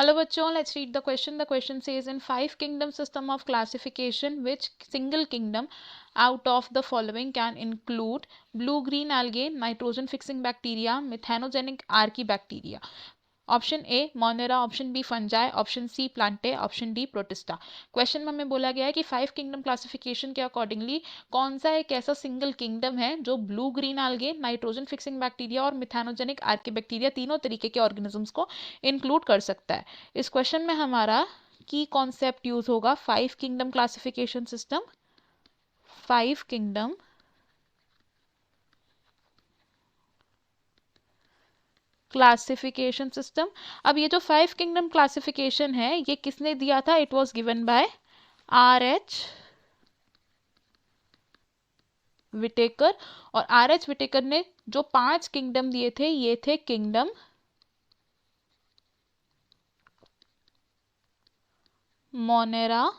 Hello bachon, let's read the question. The question says, in 5 kingdom system of classification, which single kingdom out of the following can include blue green algae, nitrogen fixing bacteria, methanogenic archaebacteria? Option A monera, option B fungi, option C plantae, option D protista. Question में हमें बोला गया है कि 5 kingdom classification के accordingly कौन सा एक ऐसा सिंगल किंगडम है जो blue green algae, nitrogen fixing bacteria और मिथानोजेनिक आर्किबैक्टीरिया तीनों तरीके के ऑर्गेनिजम्स को इंक्लूड कर सकता है। इस क्वेश्चन में हमारा की कॉन्सेप्ट यूज होगा 5 kingdom classification system. 5 kingdom classification system. अब ये जो 5 किंगडम क्लासिफिकेशन है ये किसने दिया था? It was given by R.H. Whittaker. और R.H. विटेकर ने जो 5 किंगडम दिए थे ये थे kingdom monera,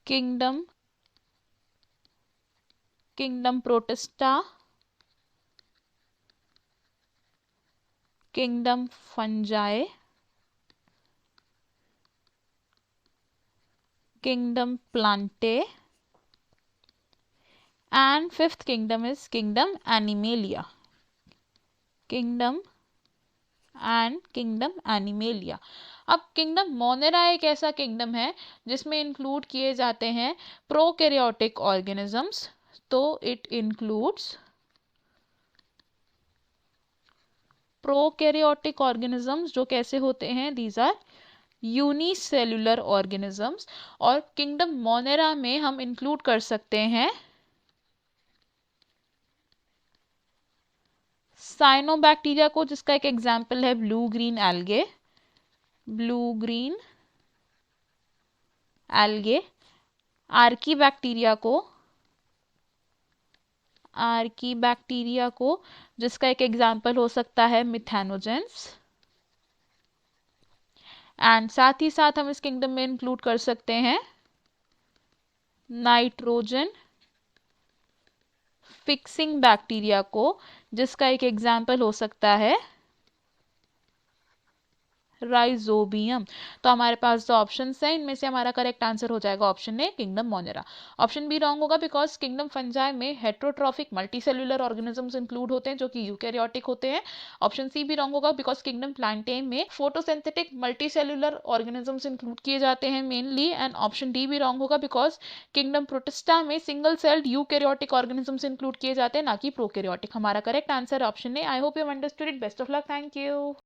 kingdom protista, kingdom fungi, kingdom plantae, and 5th kingdom is kingdom animalia. Kingdom animalia. अब किंगडम मोनेरा एक ऐसा किंगडम है जिसमें इंक्लूड किए जाते हैं प्रोकैरियोटिक ऑर्गेनिजम्स। तो इट इंक्लूड्स प्रोकैरियोटिक ऑर्गेनिजम्स जो कैसे होते हैं? These are unicellular organisms. और किंगडम मोनेरा में हम इंक्लूड कर सकते हैं साइनोबैक्टीरिया को, जिसका एक एग्जाम्पल है ब्लू ग्रीन एल्गे, आर्कीबैक्टीरिया को, जिसका एक एग्जाम्पल हो सकता है मिथानोजेंस। एंड साथ ही साथ हम इस किंगडम में इंक्लूड कर सकते हैं नाइट्रोजन फिक्सिंग बैक्टीरिया को, जिसका एक एग्जाम्पल हो सकता है राइजोबियम। तो हमारे पास जो ऑप्शंस हैं इनमें से हमारा करेक्ट आंसर हो जाएगा option A kingdom Monera. Option be wrong होगा बिकॉज किंगडम फंजाई में हेट्रोट्रॉफिक मल्टीसेल्युलर ऑर्गेनिजम्स इंक्लूड होते हैं जो कि यूकैरियोटिक होते हैं। ऑप्शन सी भी रॉन्ग होगा बिकॉज किंगडम प्लांटे में फोटोसिंथेटिक मल्टीसेल्युलर ऑर्गेनिजम्स इंक्लूड किए जाते हैं मेनली। एंड ऑप्शन डी भी रॉन्ग होगा बिकॉज किंगडम प्रोटिस्टा में single celled eukaryotic organisms include किए जाते हैं ना कि प्रोकैरियोटिक। हमारा correct answer option A. I hope you understood it. Best of luck. Thank you.